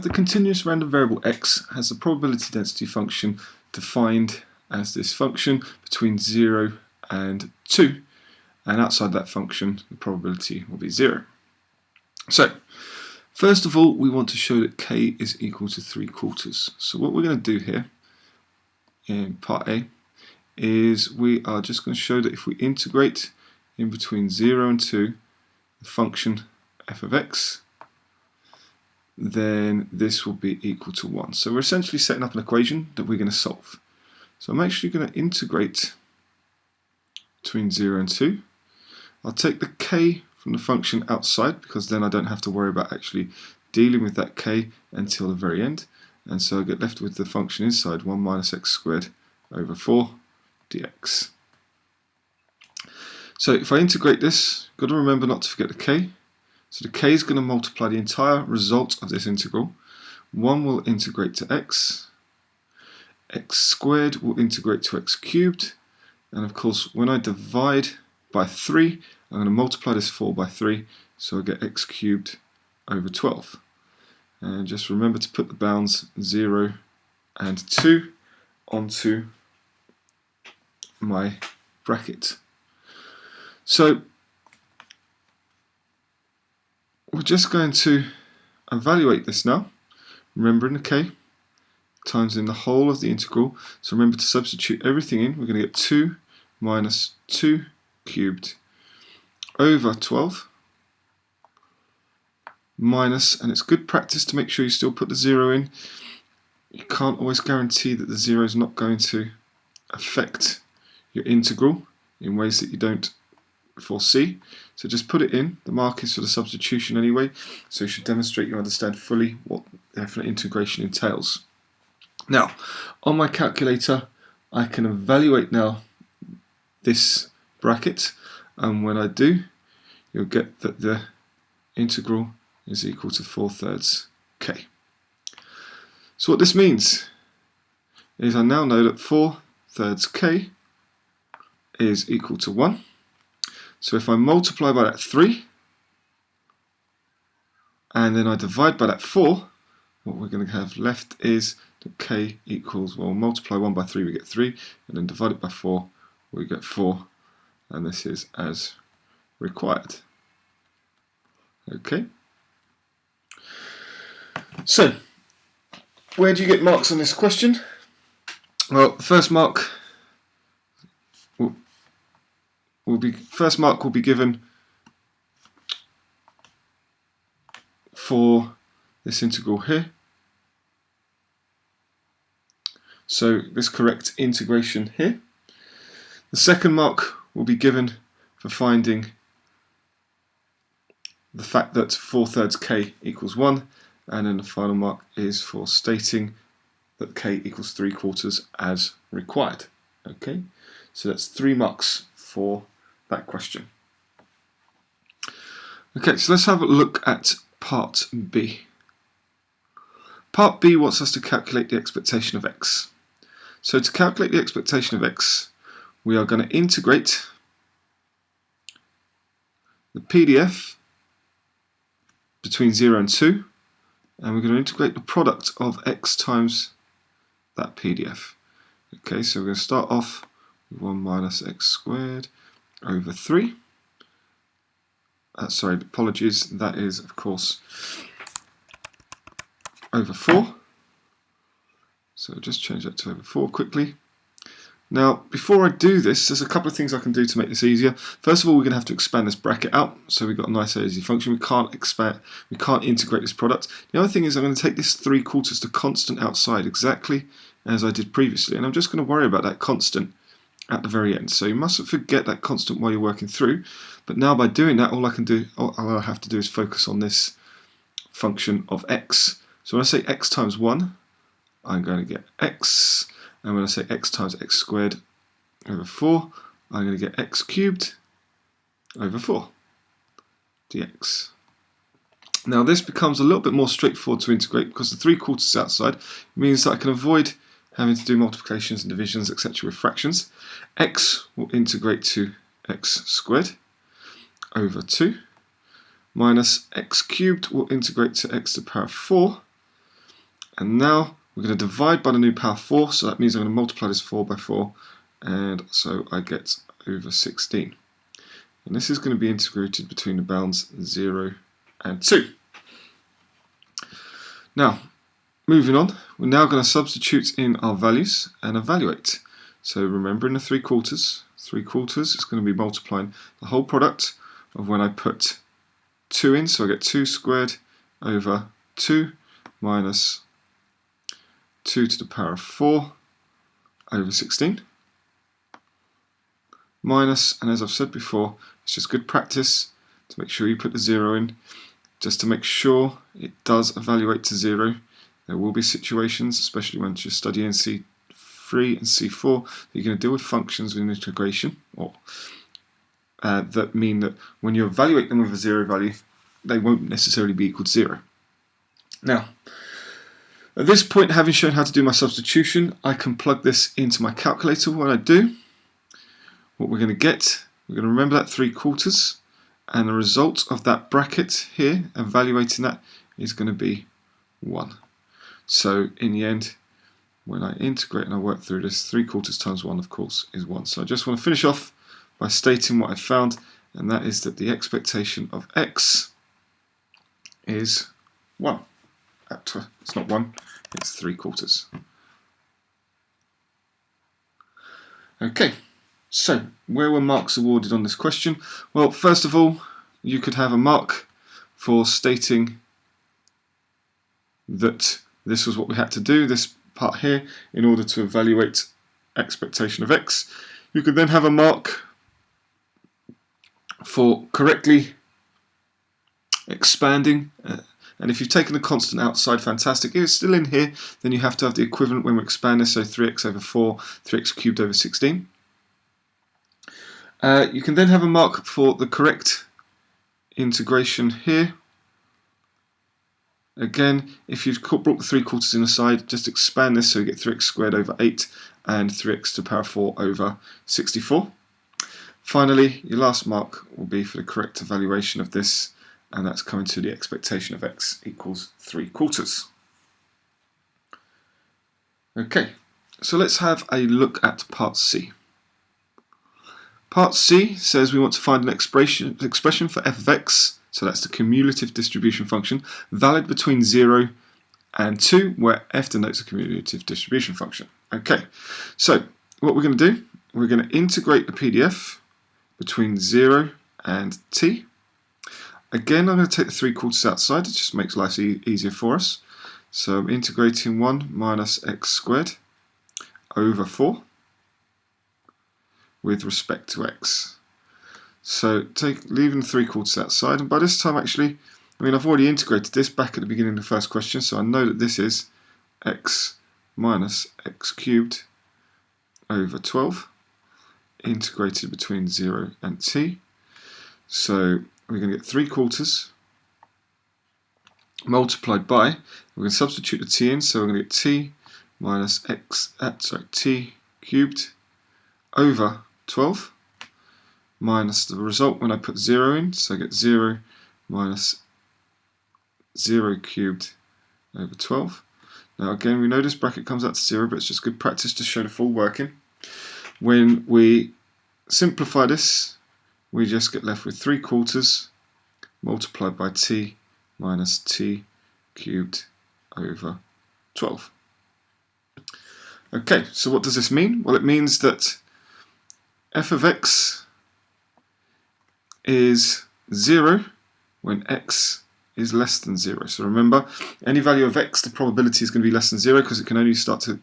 the continuous random variable x has the probability density function defined as this function between 0 and 2, and outside that function the probability will be 0. So first of all, we want to show that k is equal to 3/4. So what we're going to do here in part A is we are just going to show that if we integrate in between 0 and 2 the function f of x, then this will be equal to 1. So we're essentially setting up an equation that we're going to solve. So I'm actually going to integrate between 0 and 2. I'll take the k from the function outside, because then I don't have to worry about actually dealing with that k until the very end. And so I get left with the function inside 1 minus x squared over 4 dx. So if I integrate this, got to remember not to forget the k. So the k is going to multiply the entire result of this integral. 1 will integrate to x, x squared will integrate to x cubed, and of course when I divide by 3, I'm going to multiply this 4 by 3, so I get x cubed over 12. And just remember to put the bounds 0 and 2 onto my bracket. So we're just going to evaluate this now, remembering the k times in the whole of the integral. So remember to substitute everything in. We're going to get 2 minus 2 cubed over 12 minus, and it's good practice to make sure you still put the 0 in. You can't always guarantee that the 0 is not going to affect your integral in ways that you don't foresee. So just put it in. The mark is for the substitution anyway, so you should demonstrate you understand fully what definite integration entails. Now, on my calculator, I can evaluate now this bracket, and when I do, you'll get that the integral is equal to 4/3 k. So what this means is I now know that 4/3 k is equal to 1. So if I multiply by that 3 and then I divide by that 4, what we're going to have left is that k equals, well, multiply 1 by 3 we get 3, and then divide it by 4 we get 4, and this is as required. Okay. So where do you get marks on this question? Well, the first mark will be given for this integral here. So this correct integration here. The second mark will be given for finding the fact that 4/3 k equals 1, and then the final mark is for stating that k equals 3/4 as required. Okay, so that's 3 marks for that question. Okay, so let's have a look at part B. Part B wants us to calculate the expectation of x. So to calculate the expectation of x, we are going to integrate the PDF between 0 and 2, and we're going to integrate the product of x times that PDF. Okay, so we're going to start off with 1 minus x squared over 3. Sorry, apologies, that is of course over 4. So just change that to over 4 quickly. Now, before I do this, there's a couple of things I can do to make this easier. First of all, we're going to have to expand this bracket out, so we've got a nice easy function. We can't integrate this product. The other thing is I'm going to take this 3/4 to constant outside, exactly as I did previously, and I'm just going to worry about that constant at the very end. So you mustn't forget that constant while you're working through. But now by doing that, all I have to do is focus on this function of x. So when I say x times 1, I'm going to get x, and when I say x times x squared over 4, I'm going to get x cubed over 4 dx. Now this becomes a little bit more straightforward to integrate because the 3/4 is outside. It means that I can avoid having to do multiplications and divisions, etc. with fractions. X will integrate to x squared over 2 minus x cubed will integrate to x to the power of 4, And now we're going to divide by the new power 4, so that means I'm going to multiply this 4 by 4, and so I get over 16. And this is going to be integrated between the bounds 0 and 2. Now, moving on, we're now going to substitute in our values and evaluate. So remember, in the 3/4 is going to be multiplying the whole product of when I put 2 in, so I get 2 squared over 2 minus 2 to the power of 4 over 16. Minus, and as I've said before, it's just good practice to make sure you put the 0 in, just to make sure it does evaluate to 0. There will be situations, especially when you're studying C3 and C4, that you're going to deal with functions with integration, or that mean that when you evaluate them with a 0 value, they won't necessarily be equal to 0. Now, at this point, having shown how to do my substitution, I can plug this into my calculator. When I do, what we're going to get, we're going to remember that 3/4, and the result of that bracket here, evaluating that, is going to be 1. So in the end, when I integrate and I work through this, 3/4 times 1, of course, is 1. So I just want to finish off by stating what I found, and that is that the expectation of x is 1. It's not 1, it's 3/4. Okay, so where were marks awarded on this question? Well, first of all, you could have a mark for stating that this was what we had to do, this part here, in order to evaluate expectation of x. You could then have a mark for correctly expanding, and if you've taken a constant outside, fantastic. If it's still in here, then you have to have the equivalent when we expand this, so 3x over 4, 3x cubed over 16. You can then have a mark for the correct integration here. Again, if you've brought the 3/4 in the side, just expand this so you get 3x squared over 8 and 3x to the power 4 over 64. Finally, your last mark will be for the correct evaluation of this, and that's coming to the expectation of x equals 3/4. Okay, so let's have a look at part C. Part C says we want to find an expression for f of x, so that's the cumulative distribution function, valid between 0 and 2, where f denotes a cumulative distribution function. Okay, so what we're going to do, we're going to integrate the PDF between 0 and t. Again, I'm going to take the 3/4 outside, it just makes life easier for us. So I'm integrating 1 minus x squared over 4 with respect to x. So leaving the 3/4 outside, and by this time actually, I've already integrated this back at the beginning of the first question, so I know that this is x minus x cubed over 12, integrated between 0 and t. So we're going to get 3/4 multiplied by, we're going to substitute the t in, so we're going to get t minus t cubed over 12 minus the result when I put 0 in, so I get 0 minus 0 cubed over 12. Now again, we know this bracket comes out to 0, but it's just good practice to show the full working. When we simplify this, we just get left with 3/4 multiplied by t minus t cubed over 12. Okay, so what does this mean? Well, it means that f of x is 0 when x is less than 0. So remember, any value of x, the probability is going to be less than 0 because it can only start to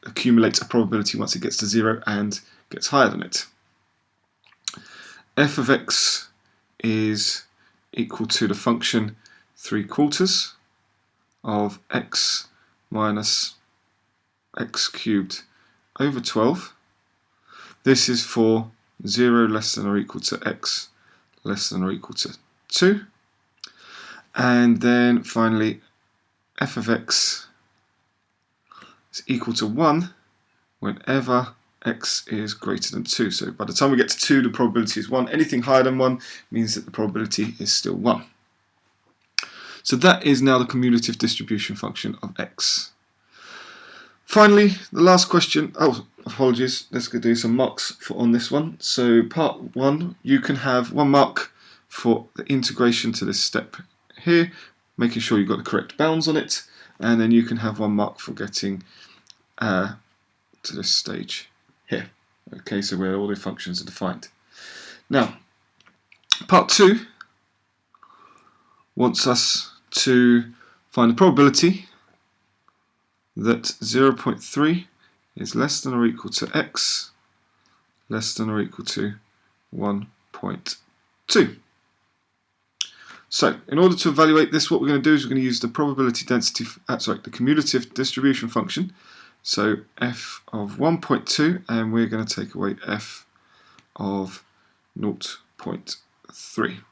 accumulate a probability once it gets to 0 and gets higher than it. F of x is equal to the function 3/4 of x minus x cubed over 12. This is for 0 less than or equal to x less than or equal to 2. And then finally, f of x is equal to 1 whenever x is greater than 2. So by the time we get to 2, the probability is 1. Anything higher than 1 means that the probability is still 1. So that is now the cumulative distribution function of x. Finally, the last question. Oh, apologies. Let's go do some marks on this one. So part 1, you can have 1 mark for the integration to this step here, making sure you've got the correct bounds on it, and then you can have 1 mark for getting to this stage here. Okay, so where all the functions are defined. Now, part 2 wants us to find the probability that 0.3 is less than or equal to x less than or equal to 1.2. So, in order to evaluate this, what we're going to do is we're going to use the probability density, the cumulative distribution function. So f of 1.2, and we're going to take away f of 0.3.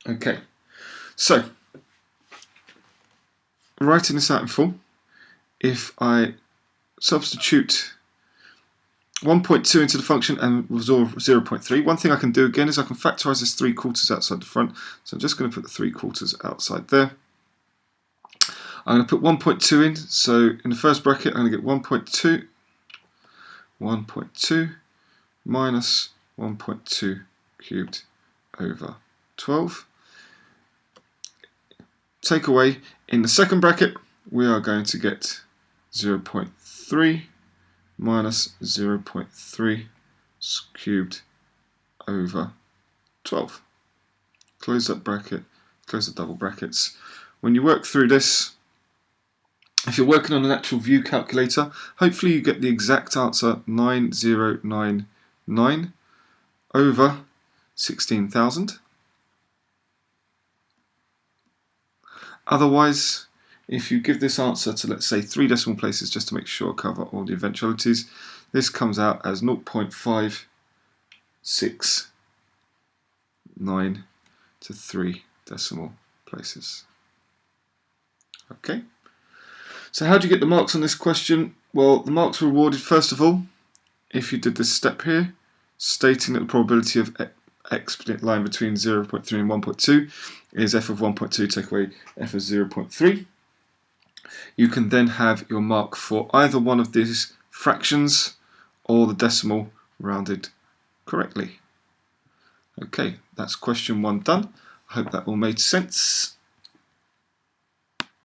Okay, so writing this out in full, if I substitute 1.2 into the function and resolve 0.3, one thing I can do again is I can factorise this 3/4 outside the front. So I'm just going to put the 3/4 outside there. I'm going to put 1.2 in, so in the first bracket I'm going to get 1.2 minus 1.2 cubed over 12. Take away, in the second bracket we are going to get 0.3 minus 0.3 cubed over 12. Close that bracket, close the double brackets. When you work through this, if you're working on an actual view calculator, hopefully you get the exact answer 9099 over 16,000. Otherwise, if you give this answer to, let's say, 3 decimal places just to make sure I cover all the eventualities, this comes out as 0.569 to 3 decimal places. Okay. So how do you get the marks on this question? Well, the marks were awarded, first of all, if you did this step here, stating that the probability of x lying between 0.3 and 1.2 is f of 1.2 take away f of 0.3. You can then have your mark for either one of these fractions or the decimal rounded correctly. Okay, that's question 1 done. I hope that all made sense.